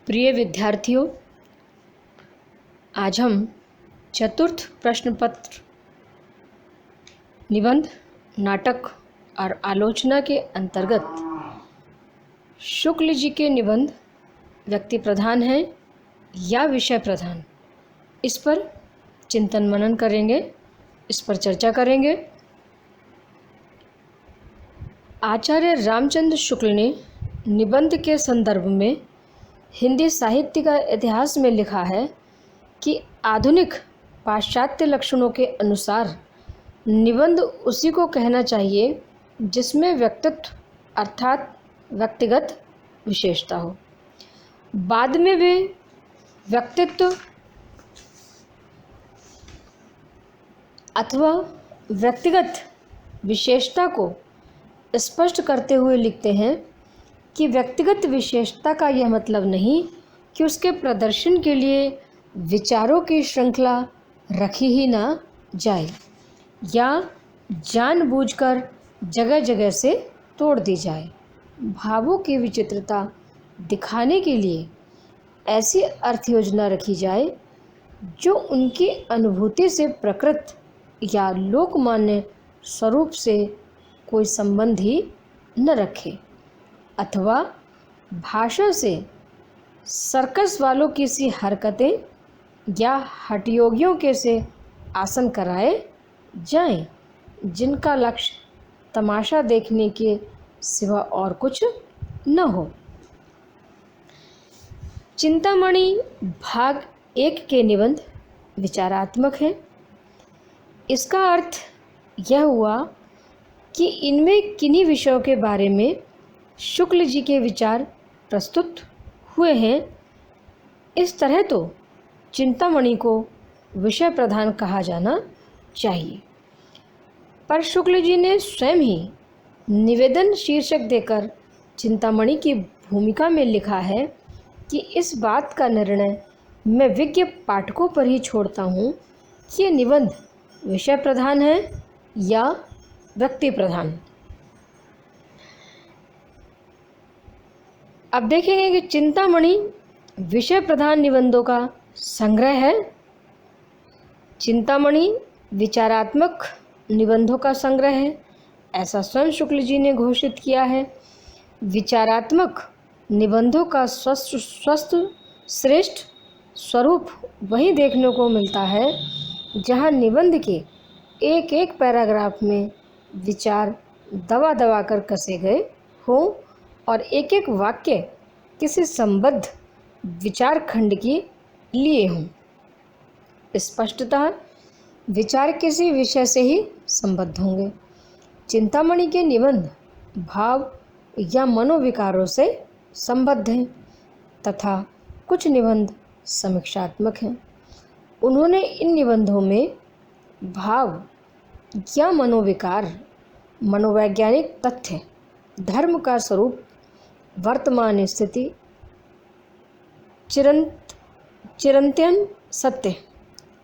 प्रिय विद्यार्थियों, आज हम चतुर्थ प्रश्न पत्र निबंध, नाटक और आलोचना के अंतर्गत शुक्ल जी के निबंध व्यक्ति प्रधान हैं या विषय प्रधान, इस पर चिंतन मनन करेंगे, इस पर चर्चा करेंगे। आचार्य रामचंद्र शुक्ल ने निबंध के संदर्भ में हिंदी साहित्य का इतिहास में लिखा है कि आधुनिक पाश्चात्य लक्षणों के अनुसार निबंध उसी को कहना चाहिए जिसमें व्यक्तित्व अर्थात व्यक्तिगत विशेषता हो। बाद में वे व्यक्तित्व अथवा व्यक्तिगत विशेषता को स्पष्ट करते हुए लिखते हैं कि व्यक्तिगत विशेषता का यह मतलब नहीं कि उसके प्रदर्शन के लिए विचारों की श्रृंखला रखी ही ना जाए या जानबूझकर जगह जगह से तोड़ दी जाए। भावों की विचित्रता दिखाने के लिए ऐसी अर्थ योजना रखी जाए जो उनकी अनुभूति से प्रकृत या लोकमान्य स्वरूप से कोई संबंध ही न रखे अथवा भाषा से सर्कस वालों की सी हरकतें या हठयोगियों के से आसन कराए जाएं, जिनका लक्ष्य तमाशा देखने के सिवा और कुछ न हो। चिंतामणि भाग 1 के निबंध विचारात्मक हैं। इसका अर्थ यह हुआ कि इनमें किन्हीं विषयों के बारे में शुक्ल जी के विचार प्रस्तुत हुए हैं। इस तरह तो चिंतामणि को विषय प्रधान कहा जाना चाहिए, पर शुक्ल जी ने स्वयं ही निवेदन शीर्षक देकर चिंतामणि की भूमिका में लिखा है कि इस बात का निर्णय मैं विज्ञ पाठकों पर ही छोड़ता हूँ कि ये निबंध विषय प्रधान है या व्यक्ति प्रधान। अब देखेंगे कि चिंतामणि विषय प्रधान निबंधों का संग्रह है। चिंतामणि विचारात्मक निबंधों का संग्रह है, ऐसा स्वयं शुक्ल जी ने घोषित किया है। विचारात्मक निबंधों का स्वस्थ श्रेष्ठ स्वरूप वहीं देखने को मिलता है जहां निबंध के एक एक पैराग्राफ में विचार दबा दबा कर कसे गए हों और एक एक वाक्य किसी संबद्ध विचार खंड के लिए हों। स्पष्टतः विचार किसी विषय से ही संबद्ध होंगे। चिंतामणि के निबंध भाव या मनोविकारों से संबद्ध हैं तथा कुछ निबंध समीक्षात्मक हैं। उन्होंने इन निबंधों में भाव या मनोविकार, मनोवैज्ञानिक तथ्य, धर्म का स्वरूप, वर्तमान स्थिति, चिरंतन सत्य,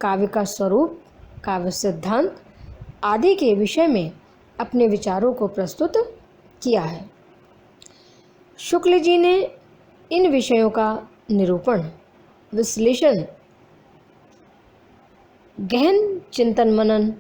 काव्य का स्वरूप, काव्य सिद्धांत आदि के विषय में अपने विचारों को प्रस्तुत किया है। शुक्ल जी ने इन विषयों का निरूपण, विश्लेषण, गहन चिंतन मनन,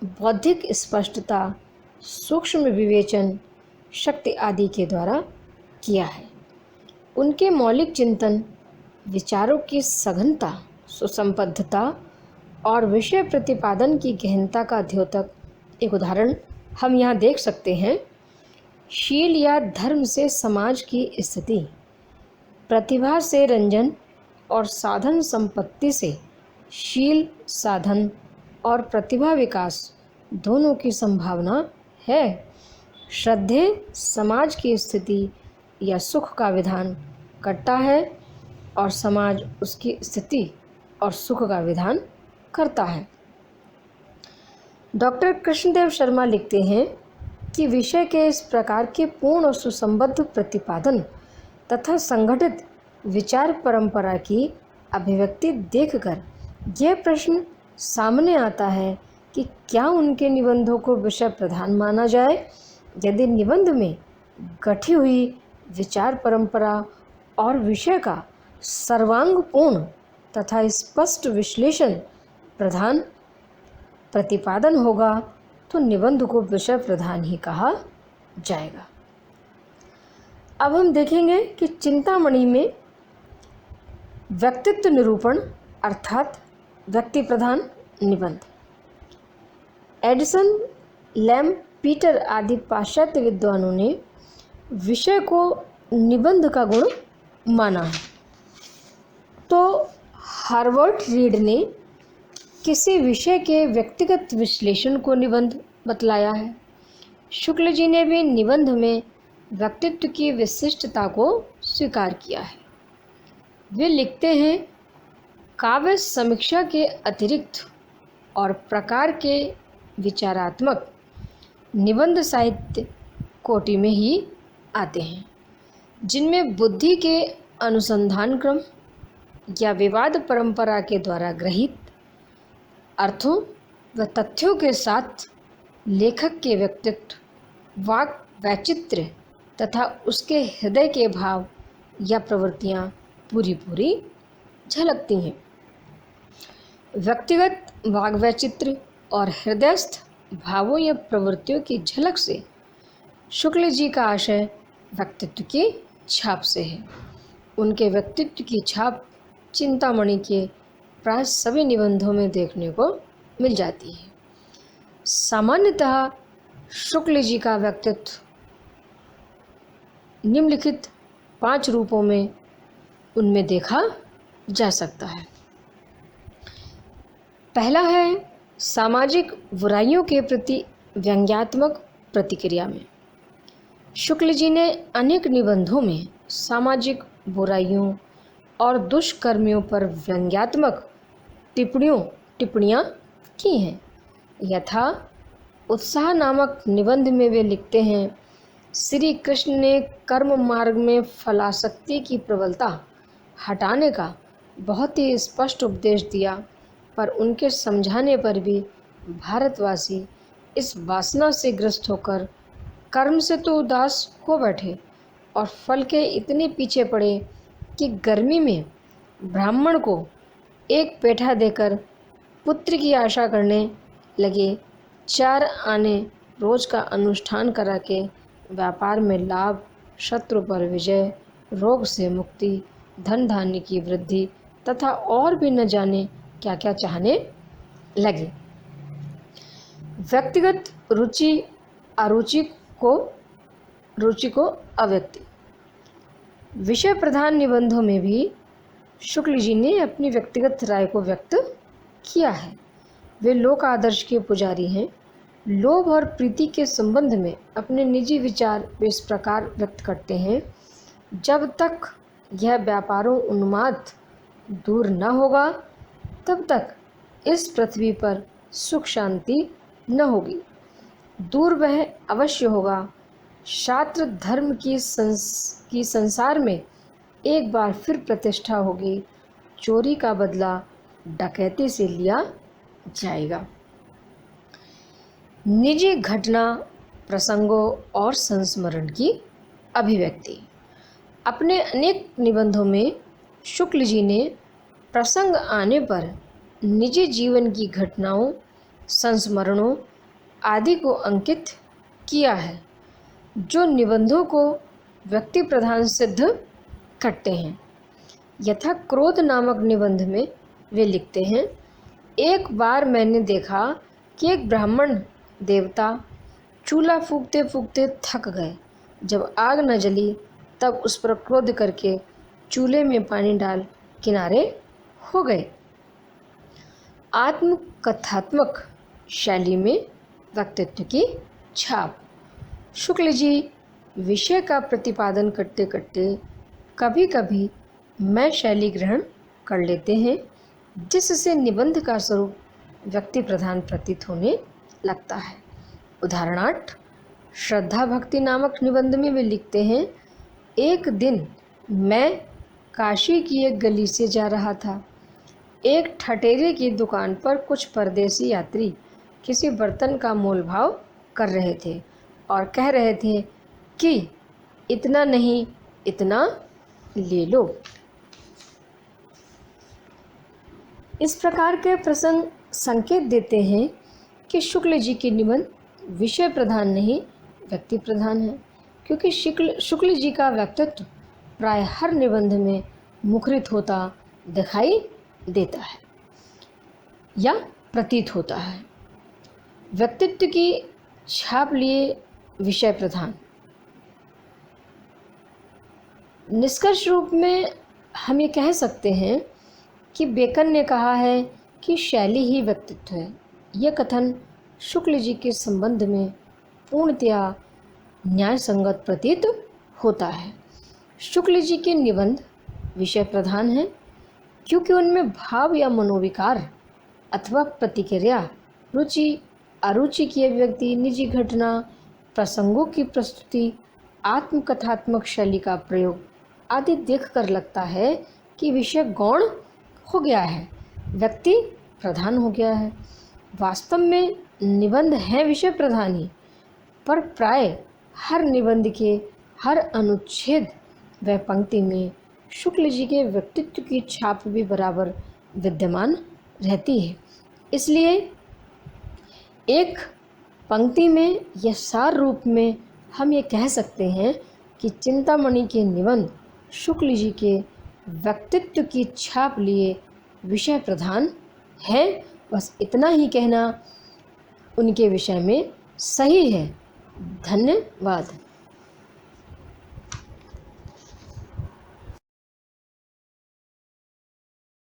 बौद्धिक स्पष्टता, सूक्ष्म विवेचन शक्ति आदि के द्वारा किया है। उनके मौलिक चिंतन, विचारों की सघनता, सुसंबद्धता और विषय प्रतिपादन की गहनता का द्योतक एक उदाहरण हम यहाँ देख सकते हैं। शील या धर्म से समाज की स्थिति, प्रतिभा से रंजन और साधन संपत्ति से शील साधन और प्रतिभा विकास दोनों की संभावना है। श्रद्धे समाज की स्थिति या सुख का विधान करता है और समाज उसकी स्थिति और सुख का विधान करता है। डॉक्टर कृष्णदेव शर्मा लिखते हैं कि विषय के इस प्रकार के पूर्ण और सुसंबद्ध प्रतिपादन तथा संगठित विचार परंपरा की अभिव्यक्ति देखकर यह प्रश्न सामने आता है कि क्या उनके निबंधों को विषय प्रधान माना जाए यदि निबंध में गठी हुई विचार परंपरा और विषय का सर्वांगपूर्ण तथा स्पष्ट विश्लेषण प्रधान प्रतिपादन होगा तो निबंध को विषय प्रधान ही कहा जाएगा। अब हम देखेंगे कि चिंतामणि में व्यक्तित्व निरूपण अर्थात व्यक्ति प्रधान निबंध। एडिसन, लैम, पीटर आदि पाश्चात्य विद्वानों ने विषय को निबंध का गुण माना है, तो हार्वर्ड रीड ने किसी विषय के व्यक्तिगत विश्लेषण को निबंध बतलाया है। शुक्ल जी ने भी निबंध में व्यक्तित्व की विशिष्टता को स्वीकार किया है। वे लिखते हैं, काव्य समीक्षा के अतिरिक्त और प्रकार के विचारात्मक निबंध साहित्य कोटि में ही आते हैं, जिनमें बुद्धि के अनुसंधान क्रम या विवाद परंपरा के द्वारा ग्रहित अर्थों व तथ्यों के साथ लेखक के व्यक्तित्व, वाक् वैचित्र्य तथा उसके हृदय के भाव या प्रवृत्तियाँ पूरी पूरी झलकती हैं। व्यक्तिगत वाक् वैचित्र्य और हृदयस्थ भावों या प्रवृत्तियों की झलक से शुक्ल जी का आशय व्यक्तित्व की छाप से है। उनके व्यक्तित्व की छाप चिंतामणि के प्राय सभी निबंधों में देखने को मिल जाती है। सामान्यतः शुक्ल जी का व्यक्तित्व निम्नलिखित 5 रूपों में उनमें देखा जा सकता है। पहला है सामाजिक बुराइयों के प्रति व्यंग्यात्मक प्रतिक्रिया में। शुक्ल जी ने अनेक निबंधों में सामाजिक बुराइयों और दुष्कर्मियों पर व्यंग्यात्मक टिप्पणियाँ की हैं। यथा उत्साह नामक निबंध में वे लिखते हैं, श्री कृष्ण ने कर्म मार्ग में फलासक्ति की प्रबलता हटाने का बहुत ही स्पष्ट उपदेश दिया, पर उनके समझाने पर भी भारतवासी इस वासना से ग्रस्त होकर कर्म से तो उदास हो बैठे और फल के इतने पीछे पड़े कि गर्मी में ब्राह्मण को एक पेठा देकर पुत्र की आशा करने लगे। 4 आने रोज का अनुष्ठान करा के व्यापार में लाभ, शत्रु पर विजय, रोग से मुक्ति, धन धान्य की वृद्धि तथा और भी न जाने क्या क्या चाहने लगे। व्यक्तिगत रुचि को अव्यक्ति। विषय प्रधान निबंधों में भी शुक्ल जी ने अपनी व्यक्तिगत राय को व्यक्त किया है। वे लोक आदर्श के पुजारी हैं। लोभ और प्रीति के संबंध में अपने निजी विचार वे इस प्रकार व्यक्त करते हैं, जब तक यह व्यापारों उन्माद दूर न होगा तब तक इस पृथ्वी पर सुख शांति न होगी। दूर वह अवश्य होगा। शास्त्र धर्म की संसार में एक बार फिर प्रतिष्ठा होगी। चोरी का बदला डकैती से लिया जाएगा। निजी घटना, प्रसंगों और संस्मरण की अभिव्यक्ति। अपने अनेक निबंधों में शुक्ल जी ने प्रसंग आने पर निजी जीवन की घटनाओं, संस्मरणों आदि को अंकित किया है, जो निबंधों को व्यक्ति प्रधान सिद्ध करते हैं। यथा क्रोध नामक निबंध में वे लिखते हैं, एक बार मैंने देखा कि एक ब्राह्मण देवता चूल्हा फूंकते फूंकते थक गए। जब आग न जली तब उस पर क्रोध करके चूल्हे में पानी डाल किनारे हो गए। आत्मकथात्मक शैली में व्यक्तित्व की छाप। शुक्ल जी विषय का प्रतिपादन करते करते कभी कभी मैं शैली ग्रहण कर लेते हैं, जिससे निबंध का स्वरूप व्यक्ति प्रधान प्रतीत होने लगता है। उदाहरणार्थ, श्रद्धा भक्ति नामक निबंध में वे लिखते हैं, एक दिन मैं काशी की एक गली से जा रहा था। एक ठठेरे की दुकान पर कुछ परदेसी यात्री किसी बर्तन का मोलभाव कर रहे थे और कह रहे थे कि इतना नहीं, इतना ले लो। इस प्रकार के प्रसंग संकेत देते हैं कि शुक्ल जी के निबंध विषय प्रधान नहीं व्यक्ति प्रधान है, क्योंकि शुक्ल जी का व्यक्तित्व प्राय हर निबंध में मुखरित होता दिखाई देता है या प्रतीत होता है। व्यक्तित्व की छाप लिए विषय प्रधान। निष्कर्ष रूप में हम ये कह सकते हैं कि बेकन ने कहा है कि शैली ही व्यक्तित्व है। यह कथन शुक्ल जी के संबंध में पूर्णतया न्याय संगत प्रतीत होता है। शुक्ल जी के निबंध विषय प्रधान हैं क्योंकि उनमें भाव या मनोविकार अथवा प्रतिक्रिया, रुचि अरुचि की अभिव्यक्ति, निजी घटना, प्रसंगों की प्रस्तुति, आत्मकथात्मक शैली का प्रयोग आदि देखकर लगता है कि विषय गौण हो गया है, व्यक्ति प्रधान हो गया है। वास्तव में निबंध हैं विषय प्रधान ही, पर प्राय हर निबंध के हर अनुच्छेद व पंक्ति में शुक्ल जी के व्यक्तित्व की छाप भी बराबर विद्यमान रहती है। इसलिए एक पंक्ति में या सार रूप में हम ये कह सकते हैं कि चिंतामणि के निबंध शुक्ल जी के व्यक्तित्व की छाप लिए विषय प्रधान है। बस इतना ही कहना उनके विषय में सही है। धन्यवाद।